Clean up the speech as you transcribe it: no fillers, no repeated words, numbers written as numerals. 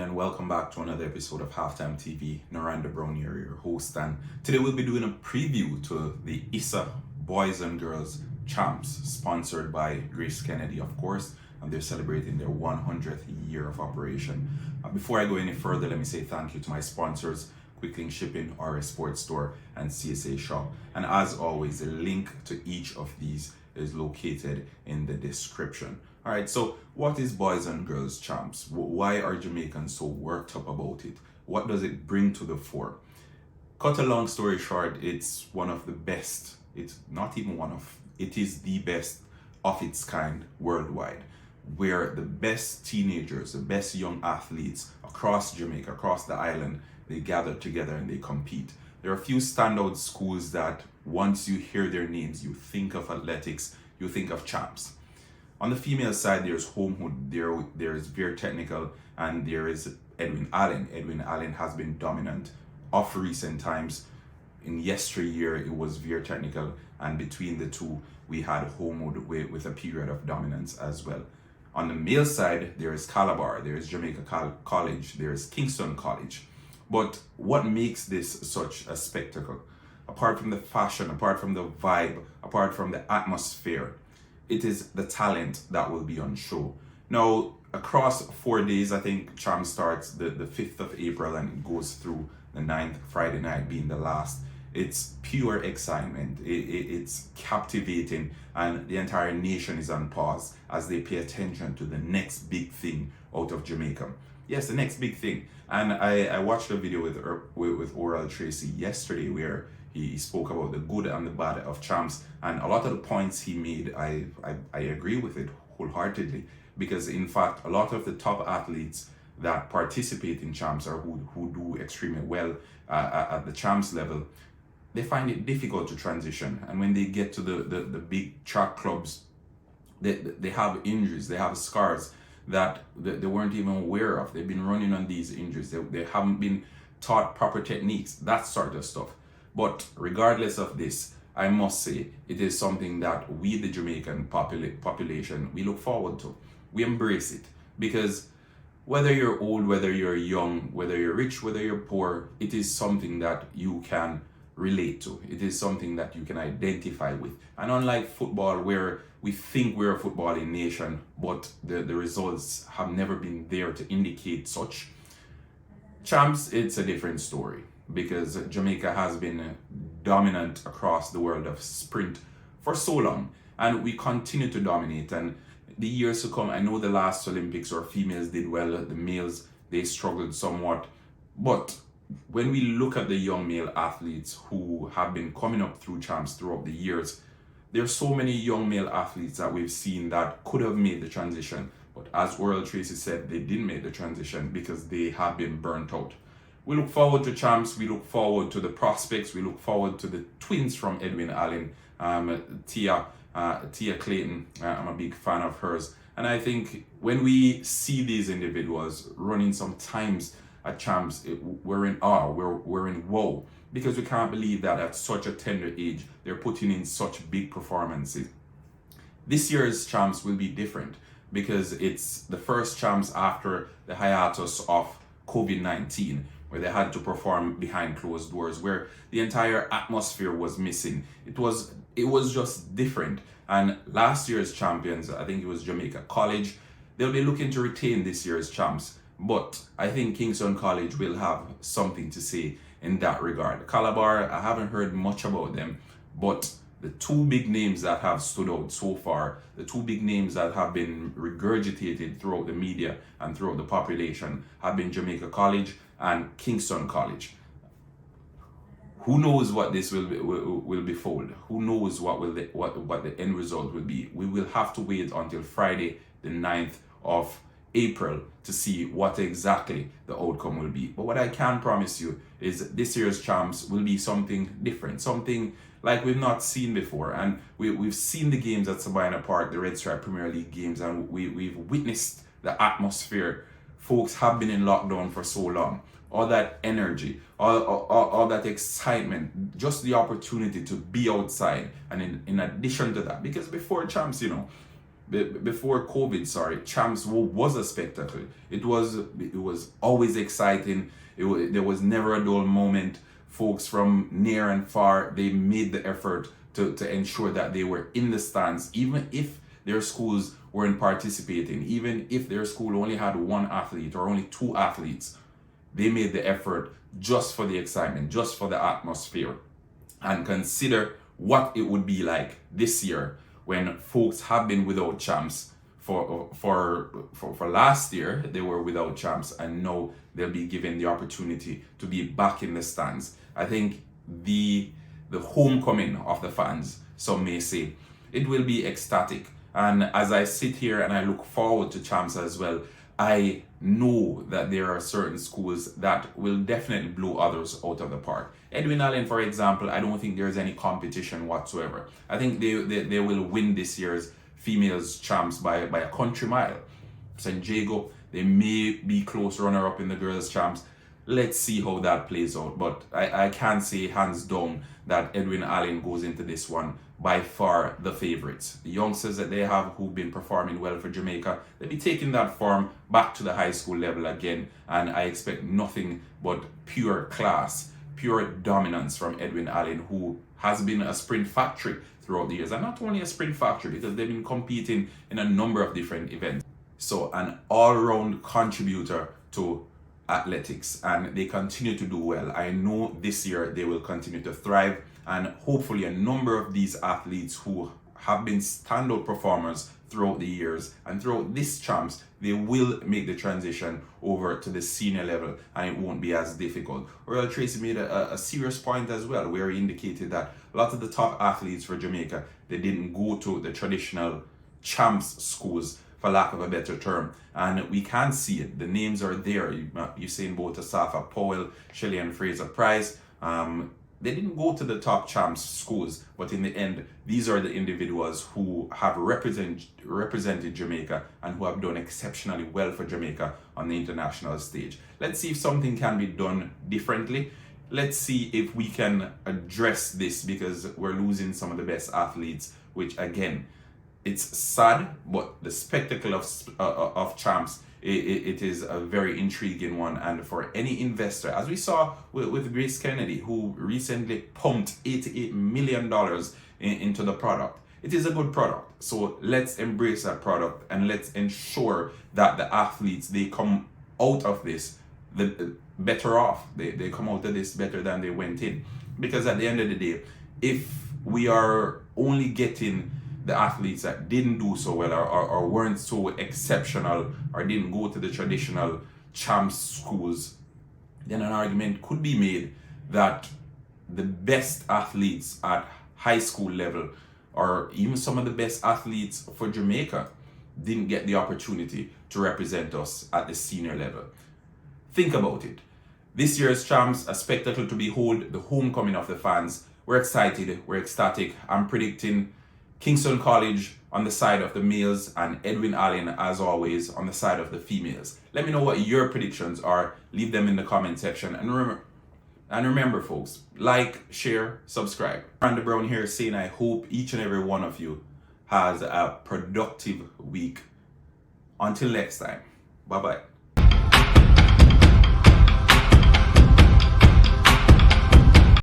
and welcome back to another episode of Halftime TV. Naranda Brown here, your host, and today we'll be doing a preview to the Issa Boys and Girls Champs, sponsored by GraceKennedy, of course, and they're celebrating their 100th year of operation. Before I go any further, let me say thank you to my sponsors, Quick Link Shipping, RS Sports Store, and CSA Shop. And as always, the link to each of these is located in the description. All right, so what is Boys and Girls Champs? Why are Jamaicans so worked up about it? What does it bring to the fore? Cut a long story short, it's one of the best. It's not even one of, it is the best of its kind worldwide, where the best teenagers, the best young athletes across Jamaica, across the island, they gather together and they compete. There are a few standout schools that once you hear their names, you think of athletics, you think of champs. On the female side, there's Homewood, there's Veer Technical, and there is Edwin Allen. Edwin Allen has been dominant of recent times. In yesteryear, it was Veer Technical, and between the two, we had Homewood with a period of dominance as well. On the male side, there is Calabar, there is Jamaica College, there is Kingston College. But what makes this such a spectacle? Apart from the fashion, apart from the vibe, apart from the atmosphere, it is the talent that will be on show. Now, across 4 days, I think Champ starts the 5th of April and it goes through the 9th, Friday night being the last. It's pure excitement. It's captivating, and the entire nation is on pause as they pay attention to the next big thing out of Jamaica. Yes, the next big thing. And I watched a video with Oral Tracy yesterday where he spoke about the good and the bad of champs, and a lot of the points he made, I agree with it wholeheartedly, because in fact, a lot of the top athletes that participate in champs or who do extremely well at the champs level, they find it difficult to transition. And when they get to the big track clubs, they have injuries, they have scars that they weren't even aware of. They've been running on these injuries. They haven't been taught proper techniques, that sort of stuff. But regardless of this, I must say it is something that we, the Jamaican population, we look forward to. We embrace it, because whether you're old, whether you're young, whether you're rich, whether you're poor, it is something that you can relate to. It is something that you can identify with. And unlike football, where we think we're a footballing nation, but the results have never been there to indicate such, champs, it's a different story, because Jamaica has been dominant across the world of sprint for so long, and we continue to dominate. And the years to come, I know the last Olympics, our females did well, the males, they struggled somewhat. But when we look at the young male athletes who have been coming up through champs throughout the years, there are so many young male athletes that we've seen that could have made the transition. But as Oral Tracy said, they didn't make the transition because they have been burnt out. We look forward to champs, we look forward to the prospects, we look forward to the twins from Edwin Allen, Tia Clayton. I'm a big fan of hers. And I think when we see these individuals running sometimes at champs, we're in awe, we're in wow, because we can't believe that at such a tender age, they're putting in such big performances. This year's champs will be different because it's the first champs after the hiatus of COVID-19, where they had to perform behind closed doors, where the entire atmosphere was missing. It was just different. And last year's champions, I think it was Jamaica College, they'll be looking to retain this year's champs. But I think Kingston College will have something to say in that regard. Calabar, I haven't heard much about them, but the two big names that have stood out so far, the two big names that have been regurgitated throughout the media and throughout the population, have been Jamaica College and Kingston College. Who knows what this will befold? Who knows what the end result will be? We will have to wait until Friday, the 9th of April, to see what exactly the outcome will be. But what I can promise you is this year's champs will be something different, something like we've not seen before. And we've seen the games at Sabina Park, the Red Stripe Premier League games, and we've witnessed the atmosphere. Folks have been in lockdown for so long. All that energy, all that excitement, just the opportunity to be outside. And in addition to that, because before champs, before COVID, sorry, Champs was a spectacle. It was always exciting. There was never a dull moment. Folks from near and far, they made the effort to ensure that they were in the stands, even if their schools weren't participating, even if their school only had one athlete or only two athletes. They made the effort just for the excitement, just for the atmosphere. And consider what it would be like this year when folks have been without champs. For last year, they were without champs, and now they'll be given the opportunity to be back in the stands. I think the homecoming of the fans, some may say, it will be ecstatic. And as I sit here and I look forward to champs as well, I know that there are certain schools that will definitely blow others out of the park. Edwin Allen, for example, I don't think there's any competition whatsoever. I think they will win this year's females champs by a country mile. St. Jago, they may be close runner-up in the girls champs. Let's see how that plays out. But I can say hands down that Edwin Allen goes into this one by far the favorites. The youngsters that they have who've been performing well for Jamaica, they'll be taking that form back to the high school level again. And I expect nothing but pure class, pure dominance from Edwin Allen, who has been a sprint factory throughout the years. And not only a sprint factory, because they've been competing in a number of different events. So an all-round contributor to athletics, and they continue to do well. I know this year they will continue to thrive, and hopefully a number of these athletes who have been standout performers throughout the years and throughout this champs, they will make the transition over to the senior level, and it won't be as difficult. Royal Tracy made a serious point as well, where he indicated that a lot of the top athletes for Jamaica, they didn't go to the traditional champs schools, for lack of a better term, and we can see it. The names are there. Usain Bolt, Asafa Powell, Shelley and Fraser Price. They didn't go to the top champs schools, but in the end, these are the individuals who have represented Jamaica and who have done exceptionally well for Jamaica on the international stage. Let's see if something can be done differently. Let's see if we can address this, because we're losing some of the best athletes, which again, it's sad, but the spectacle of champs, it is a very intriguing one. And for any investor, as we saw with GraceKennedy, who recently pumped $88 million into the product, it is a good product. So let's embrace that product, and let's ensure that the athletes, they come out of this the better off. They come out of this better than they went in. Because at the end of the day, if we are only getting the athletes that didn't do so well or weren't so exceptional or didn't go to the traditional champs schools, then an argument could be made that the best athletes at high school level, or even some of the best athletes for Jamaica, didn't get the opportunity to represent us at the senior level. Think about it. This year's champs, a spectacle to behold, the homecoming of the fans. We're excited, we're ecstatic. I'm predicting Kingston College on the side of the males, and Edwin Allen, as always, on the side of the females. Let me know what your predictions are. Leave them in the comment section. And remember, folks, like, share, subscribe. Randy Brown here saying I hope each and every one of you has a productive week. Until next time, bye-bye.